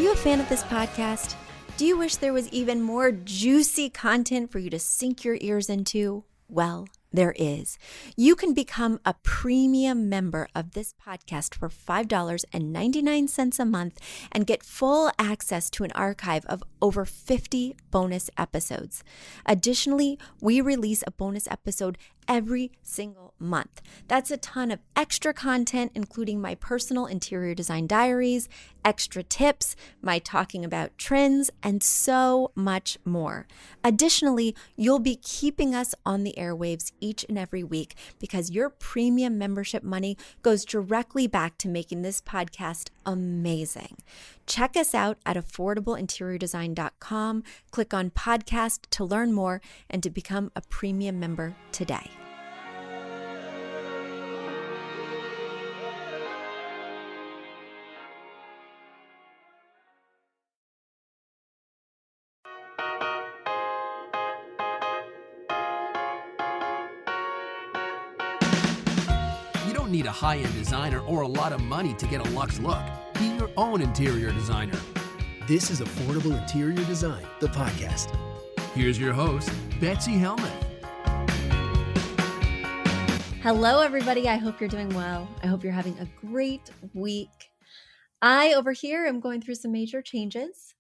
you a fan of this podcast? Do you wish there was even more juicy content for you to sink your ears into? Well, there is. You can become a premium member of this podcast for $5.99 a month and get full access to an archive of over 50 bonus episodes. Additionally, we release a bonus episode every single month. That's a ton of extra content, including my personal interior design diaries, extra tips, my talking about trends, and so much more. Additionally, you'll be keeping us on the airwaves each and every week because your premium membership money goes directly back to making this podcast amazing. Check us out at affordableinteriordesign.com. Click on podcast to learn more and to become a premium member today. You don't need a high-end designer or a lot of money to get a luxe look. Be your own interior designer. This is Affordable Interior Design, the podcast. Here's your host, Betsy Helmuth. Hello, everybody. I hope you're doing well. I hope you're having a great week. I, over here, am going through some major changes.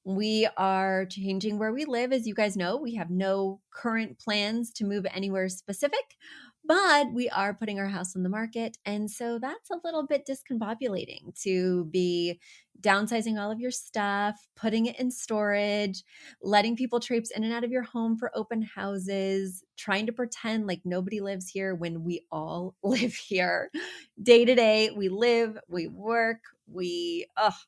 We are changing where we live. As you guys know, we have no current plans to move anywhere specific, but we are putting our house on the market. And so that's a little bit discombobulating to be downsizing all of your stuff, putting it in storage, letting people traipse in and out of your home for open houses, trying to pretend like nobody lives here when we all live here. Day to day, we live, we work,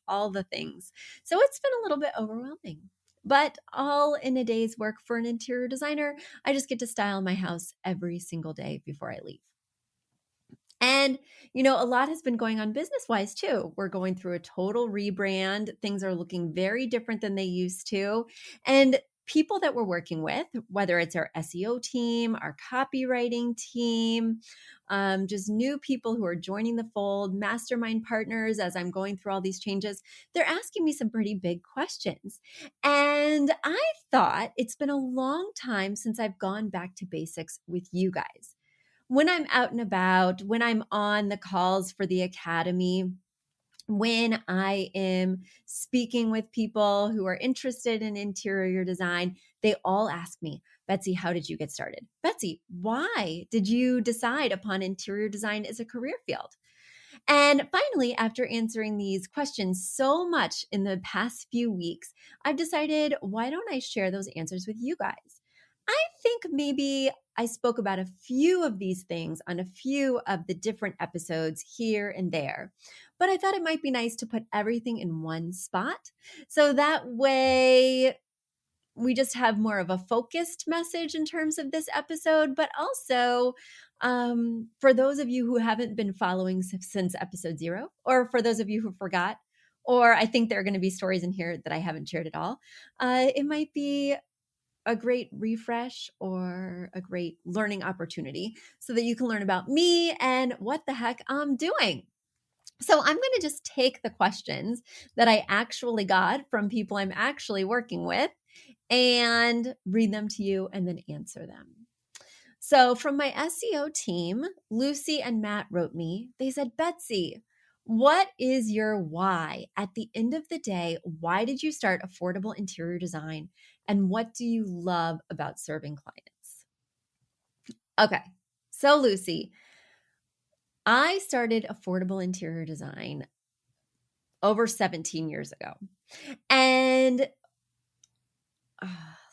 all the things. So it's been a little bit overwhelming, but all in a day's work for an interior designer. I just get to style my house every single day before I leave. And, a lot has been going on business-wise too. We're going through a total rebrand. Things are looking very different than they used to. And people that we're working with, whether it's our SEO team, our copywriting team, just new people who are joining the fold, mastermind partners, as I'm going through all these changes, they're asking me some pretty big questions. And I thought it's been a long time since I've gone back to basics with you guys. When I'm out and about, when I'm on the calls for the academy, when I am speaking with people who are interested in interior design, they all ask me, Betsy, how did you get started? Betsy, why did you decide upon interior design as a career field? And finally, after answering these questions so much in the past few weeks, I've decided, why don't I share those answers with you guys? I think maybe I spoke about a few of these things on a few of the different episodes here and there, but I thought it might be nice to put everything in one spot. So that way we just have more of a focused message in terms of this episode, but also for those of you who haven't been following since episode 0, or for those of you who forgot, or I think there are going to be stories in here that I haven't shared at all, it might be a great refresh or a great learning opportunity so that you can learn about me and what the heck I'm doing. So I'm going to just take the questions that I actually got from people I'm actually working with and read them to you and then answer them. So from my SEO team, Lucy and Matt wrote me. They said, Betsy, what is your why? At the end of the day, why did you start Affordable Interior Design? And what do you love about serving clients? Okay, so Lucy, I started Affordable Interior Design over 17 years ago. And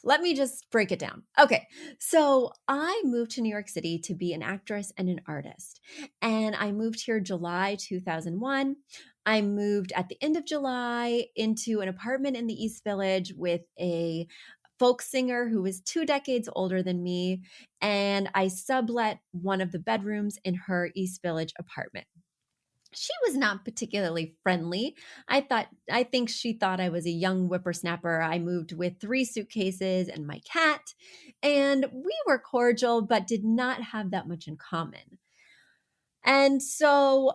let me just break it down. Okay, so I moved to New York City to be an actress and an artist. And I moved here July 2001. I moved at the end of July into an apartment in the East Village with a folk singer who was 2 decades older than me. And I sublet one of the bedrooms in her East Village apartment. She was not particularly friendly. I think she thought I was a young whippersnapper. I moved with 3 suitcases and my cat, and we were cordial, but did not have that much in common. And so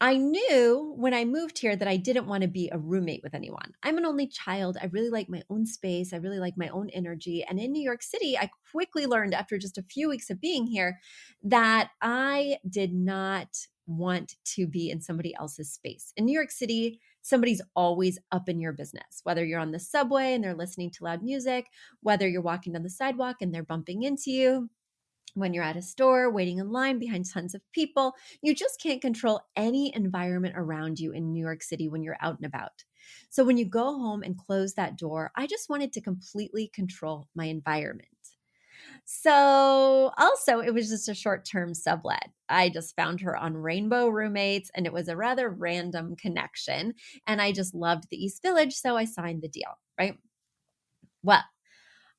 I knew when I moved here that I didn't want to be a roommate with anyone. I'm an only child. I really like my own space. I really like my own energy. And in New York City, I quickly learned after just a few weeks of being here that I did not want to be in somebody else's space. In New York City, somebody's always up in your business, whether you're on the subway and they're listening to loud music, whether you're walking down the sidewalk and they're bumping into you, when you're at a store, waiting in line behind tons of people. You just can't control any environment around you in New York City when you're out and about. So when you go home and close that door, I just wanted to completely control my environment. So also, it was just a short term sublet. I just found her on Rainbow Roommates, and it was a rather random connection. And I just loved the East Village, so I signed the deal, right? Well,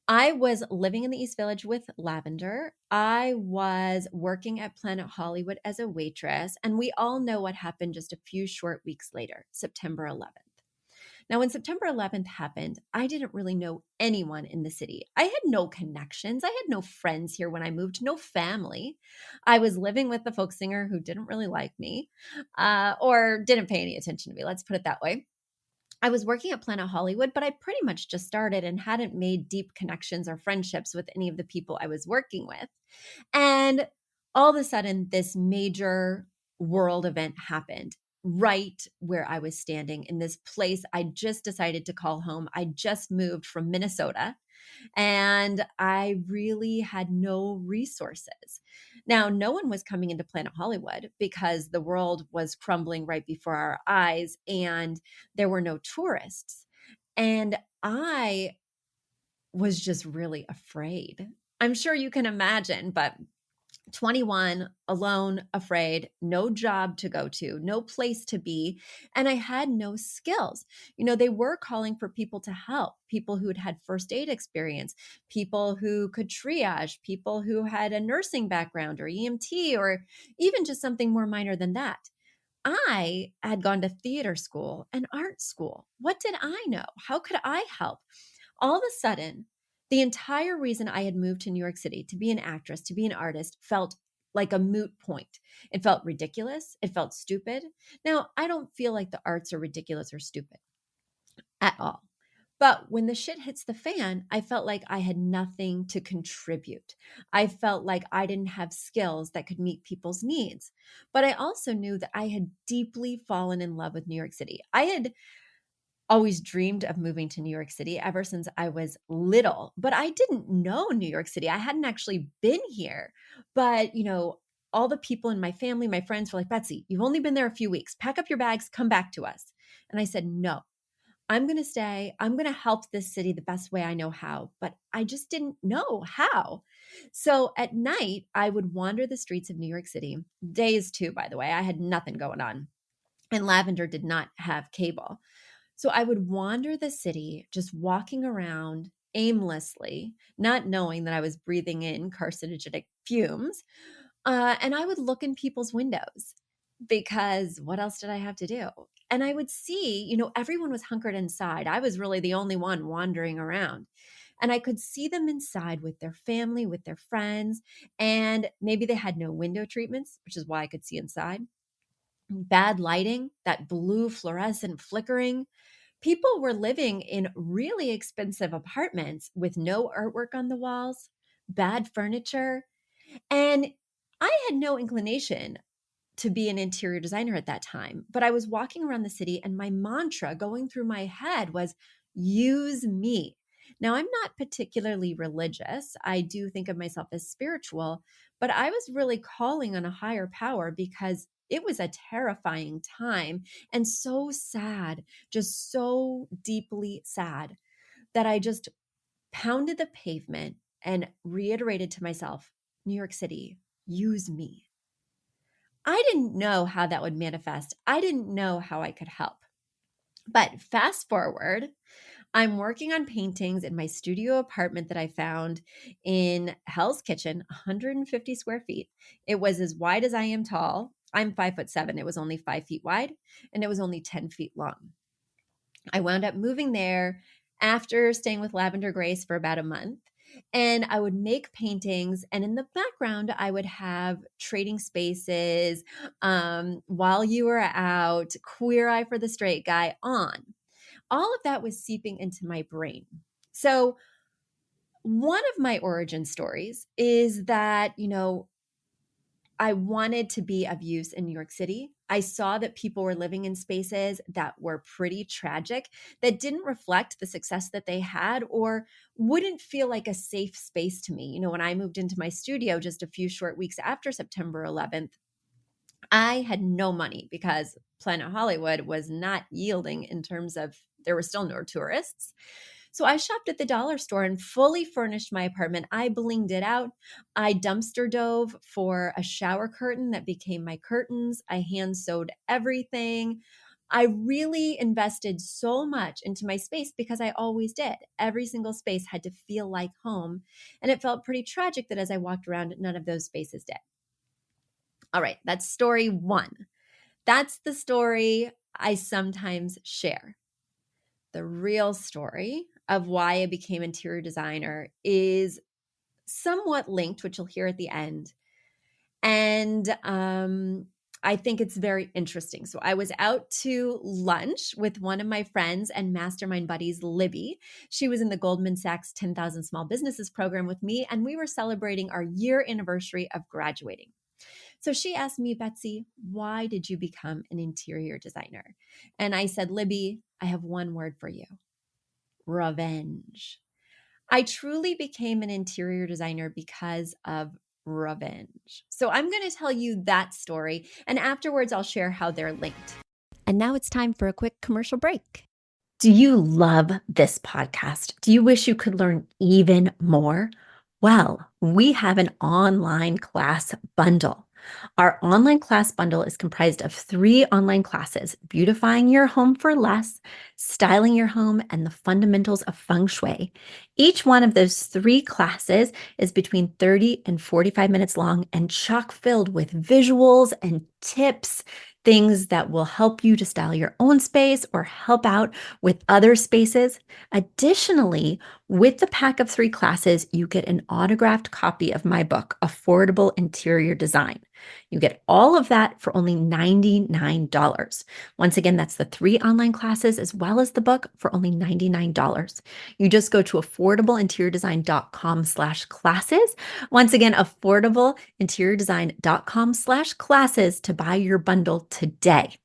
I was living in the East Village with Lavender. I was working at Planet Hollywood as a waitress, and we all know what happened just a few short weeks later, September 11th. Now, when September 11th happened, I didn't really know anyone in the city. I had no connections. I had no friends here when I moved, no family. I was living with the folk singer who didn't really like me or didn't pay any attention to me. Let's put it that way. I was working at Planet Hollywood, but I pretty much just started and hadn't made deep connections or friendships with any of the people I was working with. And all of a sudden, this major world event happened right where I was standing in this place I just decided to call home. I just moved from Minnesota and I really had no resources. Now, no one was coming into Planet Hollywood because the world was crumbling right before our eyes and there were no tourists. And I was just really afraid. I'm sure you can imagine, but 21, alone, afraid, no job to go to, no place to be, and I had no skills. They were calling for people to help, people who had had first aid experience, people who could triage, people who had a nursing background or EMT, or even just something more minor than that. I had gone to theater school and art school. What did I know? How could I help? All of a sudden, the entire reason I had moved to New York City to be an actress, to be an artist, felt like a moot point. It felt ridiculous. It felt stupid. Now, I don't feel like the arts are ridiculous or stupid at all. But when the shit hits the fan, I felt like I had nothing to contribute. I felt like I didn't have skills that could meet people's needs. But I also knew that I had deeply fallen in love with New York City. I had always dreamed of moving to New York City ever since I was little, but I didn't know New York City. I hadn't actually been here. But, all the people in my family, my friends were like, Betsy, you've only been there a few weeks. Pack up your bags, come back to us. And I said, no, I'm going to stay. I'm going to help this city the best way I know how, but I just didn't know how. So at night, I would wander the streets of New York City, days too, by the way. I had nothing going on. And Lavender did not have cable. So I would wander the city, just walking around aimlessly, not knowing that I was breathing in carcinogenic fumes. And I would look in people's windows because what else did I have to do? And I would see, everyone was hunkered inside. I was really the only one wandering around. And I could see them inside with their family, with their friends. And maybe they had no window treatments, which is why I could see inside. Bad lighting, that blue fluorescent flickering. People were living in really expensive apartments with no artwork on the walls, bad furniture. And I had no inclination to be an interior designer at that time, but I was walking around the city and my mantra going through my head was use me. Now, I'm not particularly religious. I do think of myself as spiritual, but I was really calling on a higher power because it was a terrifying time and so sad, just so deeply sad that I just pounded the pavement and reiterated to myself, New York City, use me. I didn't know how that would manifest. I didn't know how I could help. But fast forward, I'm working on paintings in my studio apartment that I found in Hell's Kitchen, 150 square feet. It was as wide as I am tall. I'm 5'7". It was only 5 feet wide and it was only 10 feet long. I wound up moving there after staying with Lavender Grace for about a month. And I would make paintings, and in the background, I would have trading spaces, while you were out, Queer Eye for the Straight Guy on. All of that was seeping into my brain. So, one of my origin stories is that, I wanted to be of use in New York City. I saw that people were living in spaces that were pretty tragic, that didn't reflect the success that they had or wouldn't feel like a safe space to me. When I moved into my studio just a few short weeks after September 11th, I had no money because Planet Hollywood was not yielding in terms of there were still no tourists. So I shopped at the dollar store and fully furnished my apartment. I blinged it out. I dumpster dove for a shower curtain that became my curtains. I hand sewed everything. I really invested so much into my space because I always did. Every single space had to feel like home. And it felt pretty tragic that as I walked around, none of those spaces did. All right, that's story one. That's the story I sometimes share. The real story of why I became interior designer is somewhat linked, which you'll hear at the end. And I think it's very interesting. So I was out to lunch with one of my friends and mastermind buddies, Libby. She was in the Goldman Sachs 10,000 Small Businesses program with me, and we were celebrating our year anniversary of graduating. So she asked me, Betsy, why did you become an interior designer? And I said, Libby, I have one word for you: revenge. I truly became an interior designer because of revenge. So I'm going to tell you that story, and afterwards I'll share how they're linked. And now it's time for a quick commercial break. Do you love this podcast? Do you wish you could learn even more? Well, we have an online class bundle. Our online class bundle is comprised of 3 online classes: beautifying your home for less, styling your home, and the fundamentals of feng shui. Each one of those 3 classes is between 30 and 45 minutes long and chock filled with visuals and tips, things that will help you to style your own space or help out with other spaces. Additionally, with the pack of 3 classes, you get an autographed copy of my book, Affordable Interior Design. You get all of that for only $99. Once again, that's the 3 online classes as well as the book for only $99. You just go to affordableinteriordesign.com/classes. Once again, affordableinteriordesign.com/classes to buy your bundle today.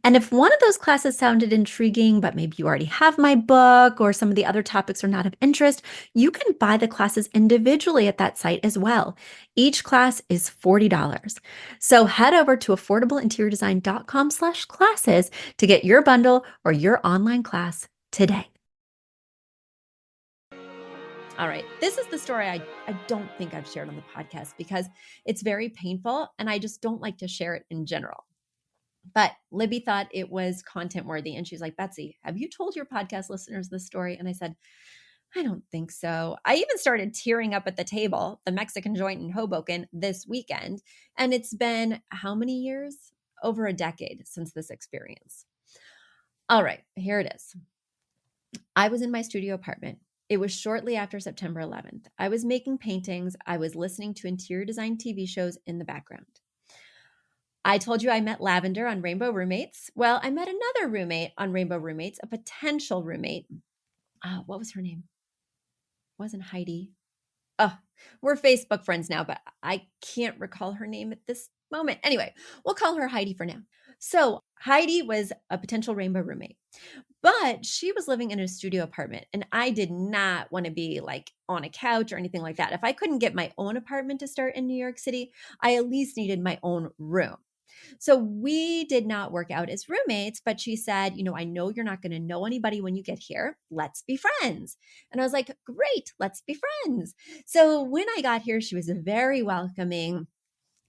And if one of those classes sounded intriguing, but maybe you already have my book or some of the other topics are not of interest, you can buy the classes individually at that site as well. Each class is $40. So head over to affordableinteriordesign.com/classes to get your bundle or your online class today. All right, this is the story I don't think I've shared on the podcast because it's very painful and I just don't like to share it in general. But Libby thought it was content worthy. And she's like, Betsy, have you told your podcast listeners this story? And I said, I don't think so. I even started tearing up at the table, the Mexican joint in Hoboken, this weekend. And it's been how many years? Over a decade since this experience. All right, here it is. I was in my studio apartment. It was shortly after September 11th. I was making paintings. I was listening to interior design TV shows in the background. I told you I met Lavender on Rainbow Roommates. Well, I met another roommate on Rainbow Roommates, a potential roommate. What was her name? Wasn't Heidi. Oh, we're Facebook friends now, but I can't recall her name at this moment. Anyway, we'll call her Heidi for now. So Heidi was a potential Rainbow roommate, but she was living in a studio apartment, and I did not want to be like on a couch or anything like that. If I couldn't get my own apartment to start in New York City, I at least needed my own room. So we did not work out as roommates, but she said, I know you're not going to know anybody when you get here. Let's be friends. And I was like, great, let's be friends. So when I got here, she was very welcoming.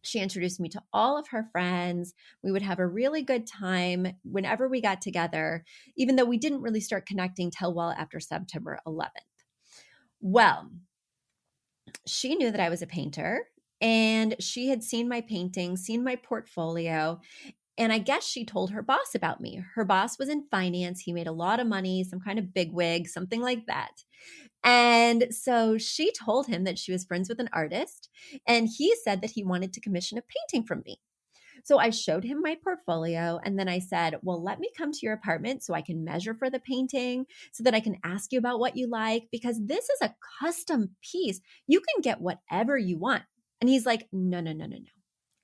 She introduced me to all of her friends. We would have a really good time whenever we got together, even though we didn't really start connecting till well after September 11th. Well, she knew that I was a painter. And she had seen my painting, seen my portfolio, And I guess she told her boss about me. Her boss was in finance. He made a lot of money, some kind of bigwig, something like that. And so she told him that she was friends with an artist, and he said that he wanted to commission a painting from me. So I showed him my portfolio, and then I said, well, let me come to your apartment so I can measure for the painting, so that I can ask you about what you like, because this is a custom piece. You can get whatever you want. And he's like, no, no, no, no, no.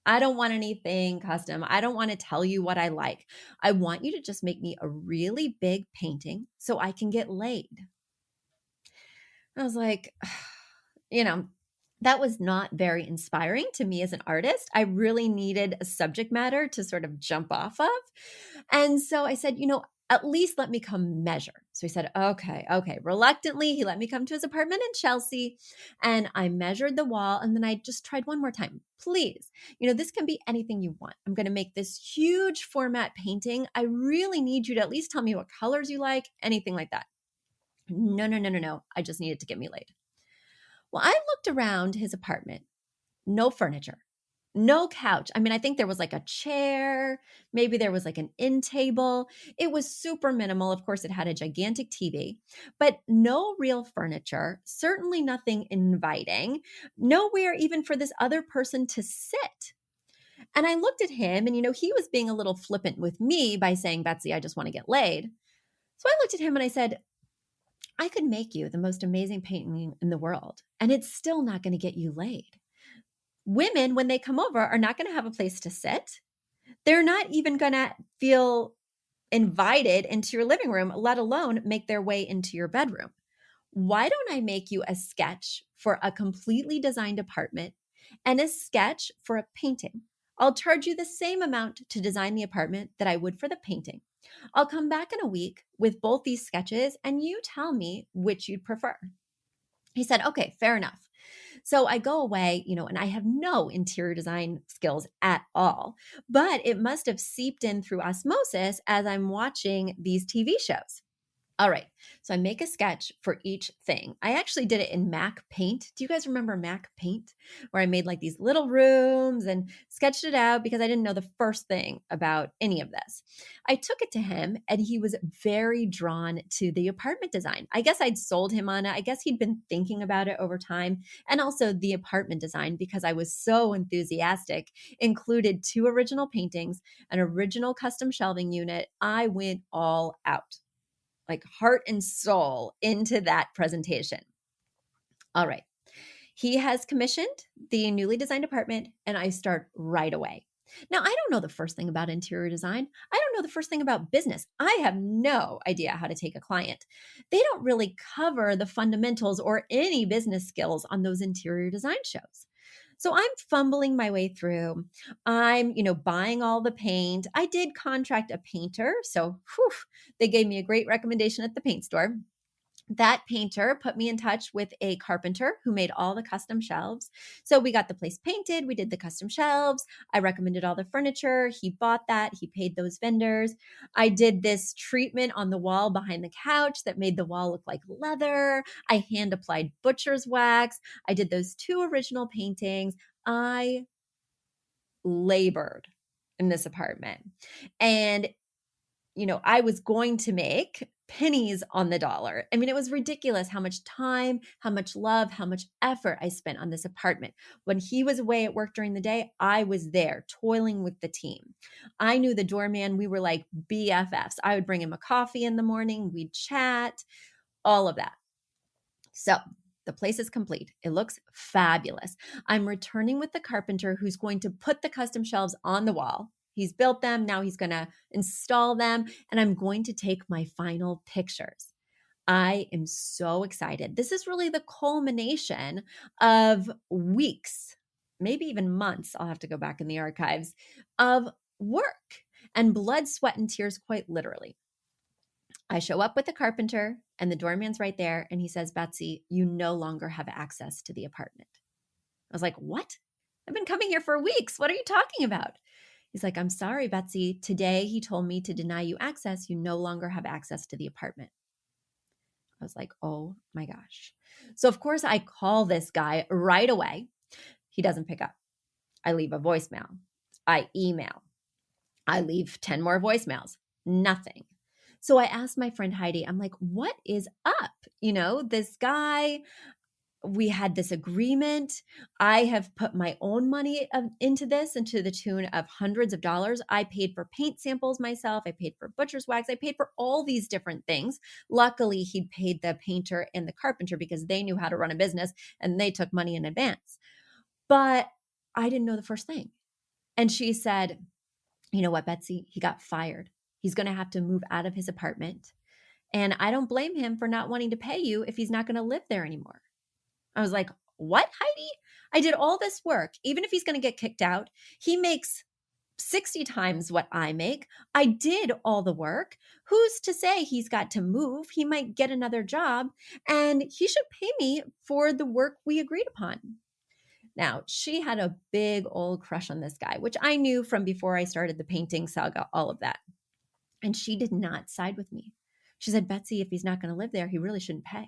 I don't want anything custom. I don't want to tell you what I like. I want you to just make me a really big painting so I can get laid. I was like, you know, that was not very inspiring to me as an artist. I really needed a subject matter to sort of jump off of. And so I said, at least let me come measure. So he said, okay. Reluctantly, he let me come to his apartment in Chelsea, and I measured the wall, and then I just tried one more time. Please, this can be anything you want. I'm going to make this huge format painting. I really need you to at least tell me what colors you like, anything like that. No, no, no, no, no. I just needed to get me laid. Well, I looked around his apartment. No furniture, no couch. I mean, I think there was like a chair. Maybe there was like an end table. It was super minimal. Of course, it had a gigantic TV, but no real furniture, certainly nothing inviting, nowhere even for this other person to sit. And I looked at him, and, he was being a little flippant with me by saying, Betsy, I just want to get laid. So I looked at him and I said, I could make you the most amazing painting in the world, and it's still not going to get you laid. Women, when they come over, are not going to have a place to sit. They're not even going to feel invited into your living room, let alone make their way into your bedroom. Why don't I make you a sketch for a completely designed apartment and a sketch for a painting? I'll charge you the same amount to design the apartment that I would for the painting. I'll come back in a week with both these sketches, and you tell me which you'd prefer. He said, okay, fair enough. So I go away, and I have no interior design skills at all, but it must have seeped in through osmosis as I'm watching these TV shows. All right. So I make a sketch for each thing. I actually did it in Mac Paint. Do you guys remember Mac Paint? Where I made like these little rooms and sketched it out because I didn't know the first thing about any of this. I took it to him, and he was very drawn to the apartment design. I guess I'd sold him on it. I guess he'd been thinking about it over time. And also the apartment design, because I was so enthusiastic, included 2 original paintings, an original custom shelving unit. I went all out, like heart and soul, into that presentation. All right. He has commissioned the newly designed apartment, and I start right away. Now, I don't know the first thing about interior design. I don't know the first thing about business. I have no idea how to take a client. They don't really cover the fundamentals or any business skills on those interior design shows. So I'm fumbling my way through. I'm, buying all the paint. I did contract a painter. So they gave me a great recommendation at the paint store. That painter put me in touch with a carpenter who made all the custom shelves. So we got the place painted. We did the custom shelves. I recommended all the furniture. He bought that. He paid those vendors. I did this treatment on the wall behind the couch that made the wall look like leather. I hand applied butcher's wax. I did those 2 original paintings. I labored in this apartment. And I was going to make pennies on the dollar. I mean, it was ridiculous how much time, how much love, how much effort I spent on this apartment. When he was away at work during the day, I was there toiling with the team. I knew the doorman. We were like BFFs. I would bring him a coffee in the morning. We'd chat, all of that. So the place is complete. It looks fabulous. I'm returning with the carpenter who's going to put the custom shelves on the wall. He's built them. Now he's going to install them, and I'm going to take my final pictures. I am so excited. This is really the culmination of weeks, maybe even months. I'll have to go back in the archives of work and blood, sweat, and tears, quite literally. I show up with the carpenter, and the doorman's right there, and he says, Betsy, you no longer have access to the apartment. I was like, what? I've been coming here for weeks. What are you talking about? He's like, I'm sorry, Betsy. Today he told me to deny you access. You no longer have access to the apartment. I was like, oh my gosh. So of course I call this guy right away. He doesn't pick up. I leave a voicemail. I email. I leave 10 more voicemails, nothing. So I asked my friend Heidi, I'm like, what is up? This guy, we had this agreement. I have put my own money into this, into the tune of hundreds of dollars. I paid for paint samples myself. I paid for butcher's wax. I paid for all these different things. Luckily, he'd paid the painter and the carpenter because they knew how to run a business and they took money in advance. But I didn't know the first thing. And she said, you know what, Betsy? He got fired. He's going to have to move out of his apartment. And I don't blame him for not wanting to pay you if he's not going to live there anymore. I was like, what, Heidi? I did all this work. Even if he's going to get kicked out, he makes 60 times what I make. I did all the work. Who's to say he's got to move? He might get another job and he should pay me for the work we agreed upon. Now, she had a big old crush on this guy, which I knew from before I started the painting saga, all of that. And she did not side with me. She said, Betsy, if he's not going to live there, he really shouldn't pay.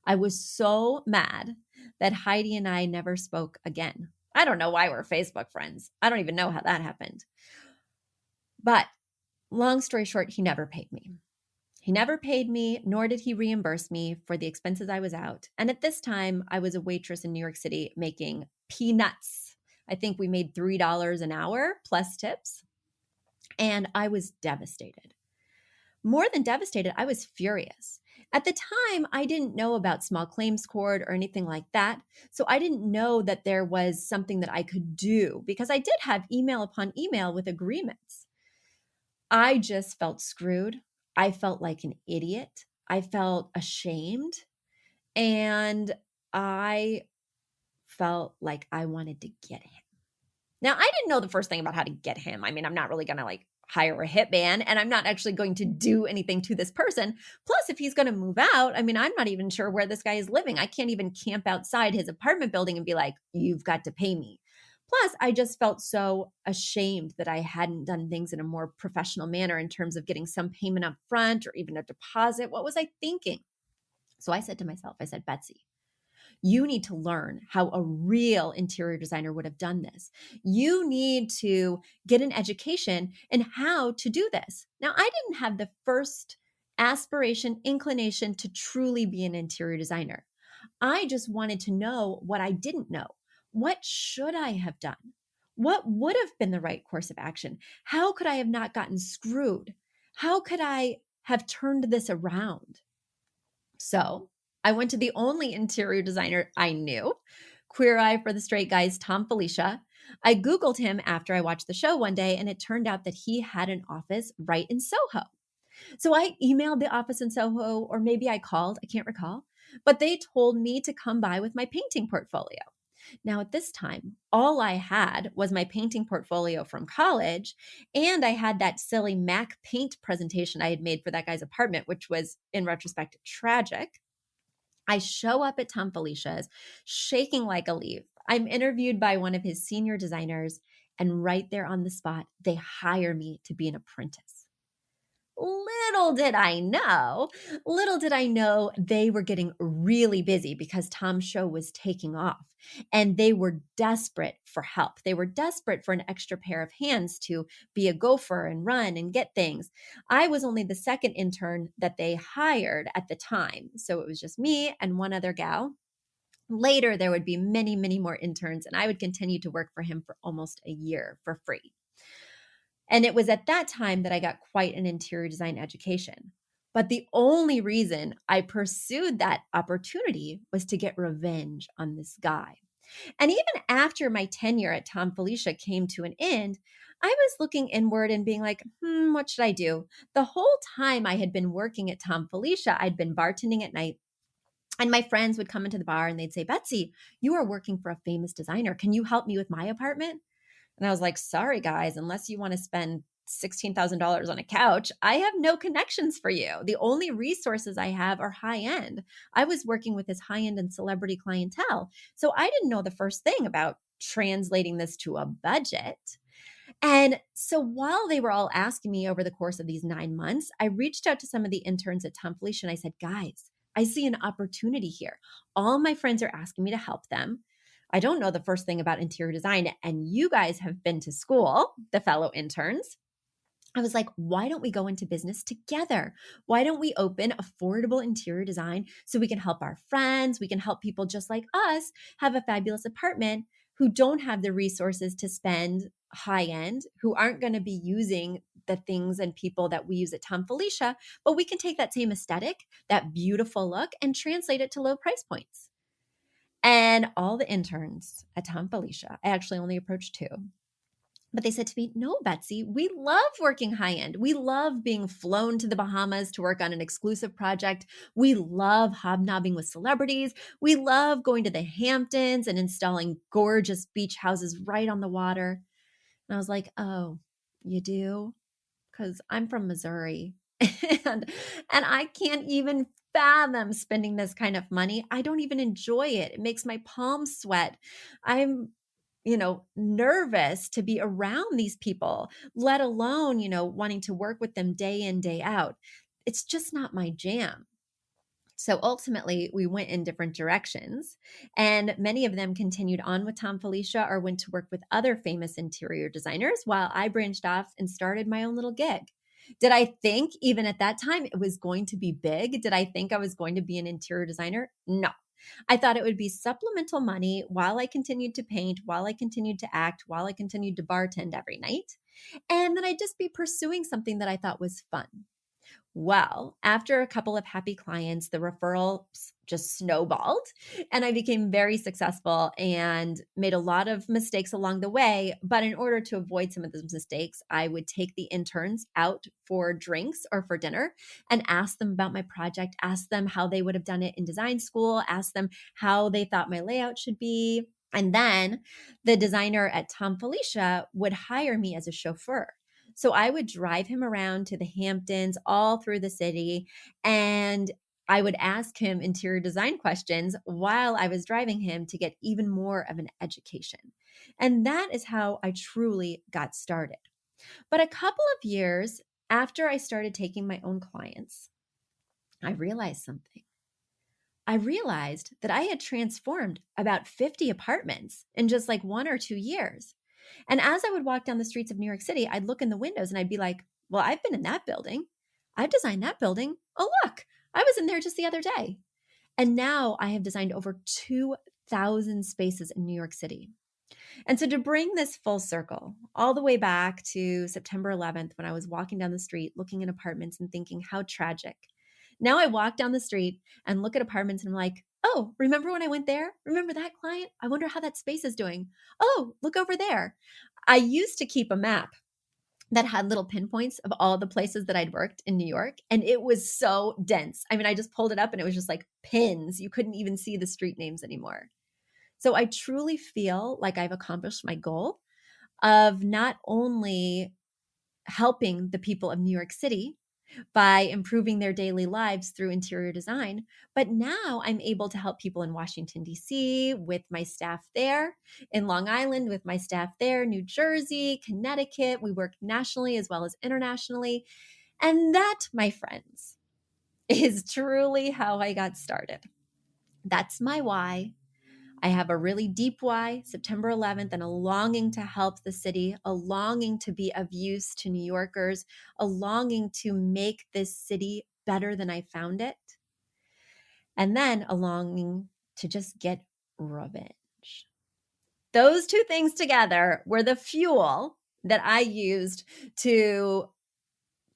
I was so mad that Heidi and I never spoke again. I don't know why we're Facebook friends. I don't even know how that happened. But long story short, he never paid me. He never paid me, nor did he reimburse me for the expenses I was out. And at this time, I was a waitress in New York City making peanuts. I think we made $3 an hour plus tips. And I was devastated. More than devastated, I was furious. At the time, I didn't know about small claims court or anything like that. So I didn't know that there was something that I could do because I did have email upon email with agreements. I just felt screwed. I felt like an idiot. I felt ashamed. And I felt like I wanted to get him. Now, I didn't know the first thing about how to get him. I mean, I'm not really going to hire a hitman, and I'm not actually going to do anything to this person. Plus, if he's going to move out, I mean, I'm not even sure where this guy is living. I can't even camp outside his apartment building and be like, you've got to pay me. Plus, I just felt so ashamed that I hadn't done things in a more professional manner in terms of getting some payment up front or even a deposit. What was I thinking? So I said to myself, I said, Betsy, you need to learn how a real interior designer would have done this. You need to get an education in how to do this. Now, I didn't have the first aspiration, inclination to truly be an interior designer. I just wanted to know what I didn't know. What should I have done? What would have been the right course of action? How could I have not gotten screwed? How could I have turned this around? So I went to the only interior designer I knew, Queer Eye for the Straight Guys, Thom Filicia. I Googled him after I watched the show one day, and it turned out that he had an office right in Soho. So I emailed the office in Soho, or maybe I called, I can't recall, but they told me to come by with my painting portfolio. Now, at this time, all I had was my painting portfolio from college, and I had that silly Mac Paint presentation I had made for that guy's apartment, which was, in retrospect, tragic. I show up at Thom Felicia's, shaking like a leaf. I'm interviewed by one of his senior designers, and right there on the spot, they hire me to be an apprentice. Little did I know they were getting really busy because Tom's show was taking off and they were desperate for help. They were desperate for an extra pair of hands to be a gopher and run and get things. I was only the second intern that they hired at the time. So it was just me and one other gal. Later, there would be many, many more interns, and I would continue to work for him for almost a year for free. And it was at that time that I got quite an interior design education. But the only reason I pursued that opportunity was to get revenge on this guy. And even after my tenure at Thom Filicia came to an end, I was looking inward and being like, what should I do? The whole time I had been working at Thom Filicia, I'd been bartending at night. And my friends would come into the bar and they'd say, Betsy, you are working for a famous designer. Can you help me with my apartment? And I was like, sorry, guys, unless you want to spend $16,000 on a couch, I have no connections for you. The only resources I have are high end. I was working with this high end and celebrity clientele. So I didn't know the first thing about translating this to a budget. And so while they were all asking me over the course of these 9 months, I reached out to some of the interns at Thom Filicia and I said, guys, I see an opportunity here. All my friends are asking me to help them. I don't know the first thing about interior design, and you guys have been to school, the fellow interns. I was like, why don't we go into business together? Why don't we open affordable interior design so we can help our friends? We can help people just like us have a fabulous apartment who don't have the resources to spend high end, who aren't going to be using the things and people that we use at Thom Filicia, but we can take that same aesthetic, that beautiful look, and translate it to low price points. And all the interns at Thom Filicia, I actually only approached two, but they said to me, no, Betsy, we love working high end. We love being flown to the Bahamas to work on an exclusive project. We love hobnobbing with celebrities. We love going to the Hamptons and installing gorgeous beach houses right on the water. And I was like, oh, you do? Because I'm from Missouri and I can't even fathom spending this kind of money. I don't even enjoy it. It makes my palms sweat. I'm nervous to be around these people, let alone, wanting to work with them day in, day out. It's just not my jam. So ultimately, we went in different directions, and many of them continued on with Thom Filicia or went to work with other famous interior designers while I branched off and started my own little gig. Did I think even at that time it was going to be big? Did I think I was going to be an interior designer? No. I thought it would be supplemental money while I continued to paint, while I continued to act, while I continued to bartend every night. And then I'd just be pursuing something that I thought was fun. Well, after a couple of happy clients, the referrals just snowballed and I became very successful and made a lot of mistakes along the way. But in order to avoid some of those mistakes, I would take the interns out for drinks or for dinner and ask them about my project, ask them how they would have done it in design school, ask them how they thought my layout should be. And then the designer at Thom Filicia would hire me as a chauffeur. So I would drive him around to the Hamptons, all through the city, and I would ask him interior design questions while I was driving him to get even more of an education. And that is how I truly got started. But a couple of years after I started taking my own clients, I realized something. I realized that I had transformed about 50 apartments in just like 1 or 2 years. And as I would walk down the streets of New York City, I'd look in the windows and I'd be like, well, I've been in that building. I've designed that building. Oh, look, I was in there just the other day. And now I have designed over 2,000 spaces in New York City. And so to bring this full circle, all the way back to September 11th, when I was walking down the street, looking at apartments and thinking, how tragic. Now I walk down the street and look at apartments and I'm like, oh, remember when I went there? Remember that client? I wonder how that space is doing. Oh, look over there. I used to keep a map that had little pinpoints of all the places that I'd worked in New York. And it was so dense. I mean, I just pulled it up and it was just like pins. You couldn't even see the street names anymore. So I truly feel like I've accomplished my goal of not only helping the people of New York City by improving their daily lives through interior design. But now I'm able to help people in Washington, D.C. with my staff there, in Long Island with my staff there, New Jersey, Connecticut. We work nationally as well as internationally. And that, my friends, is truly how I got started. That's my why. I have a really deep why, September 11th, and a longing to help the city, a longing to be of use to New Yorkers, a longing to make this city better than I found it, and then a longing to just get revenge. Those two things together were the fuel that I used to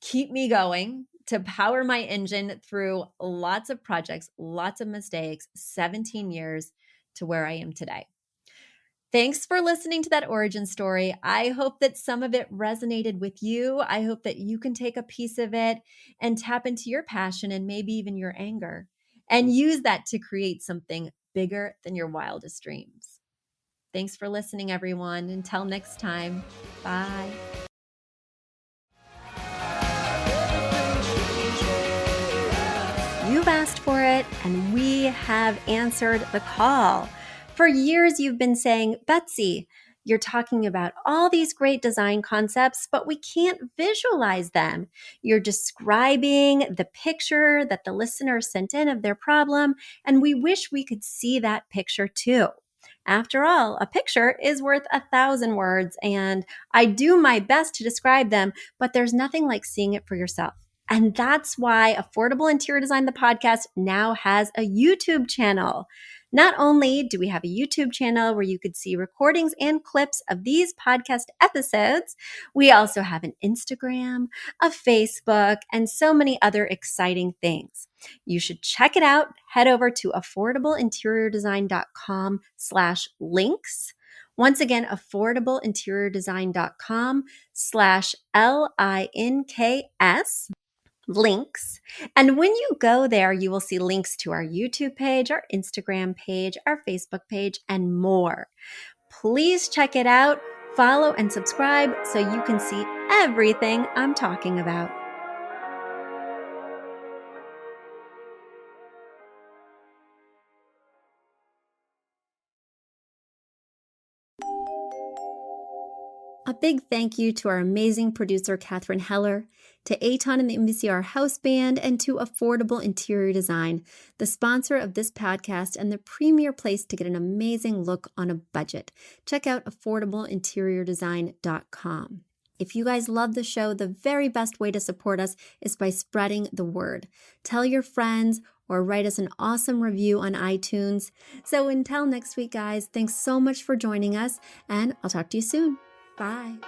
keep me going, to power my engine through lots of projects, lots of mistakes, 17 years to where I am today. Thanks for listening to that origin story. I hope that some of it resonated with you. I hope that you can take a piece of it and tap into your passion and maybe even your anger and use that to create something bigger than your wildest dreams. Thanks for listening, everyone. Until next time, bye. You've asked for it, and we have answered the call. For years, you've been saying, Betsy, you're talking about all these great design concepts, but we can't visualize them. You're describing the picture that the listener sent in of their problem, and we wish we could see that picture too. After all, a picture is worth 1,000 words, and I do my best to describe them, but there's nothing like seeing it for yourself. And that's why Affordable Interior Design, the podcast, now has a YouTube channel. Not only do we have a YouTube channel where you could see recordings and clips of these podcast episodes, we also have an Instagram, a Facebook, and so many other exciting things. You should check it out. Head over to affordableinteriordesign.com/links. Once again, affordableinteriordesign.com/LINKS. Links. And when you go there, you will see links to our YouTube page, our Instagram page, our Facebook page, and more. Please check it out, follow, and subscribe so you can see everything I'm talking about. A big thank you to our amazing producer, Catherine Heller, to Aton and the MVCR House Band, and to Affordable Interior Design, the sponsor of this podcast and the premier place to get an amazing look on a budget. Check out affordableinteriordesign.com. If you guys love the show, the very best way to support us is by spreading the word. Tell your friends or write us an awesome review on iTunes. So until next week, guys, thanks so much for joining us, and I'll talk to you soon. Bye.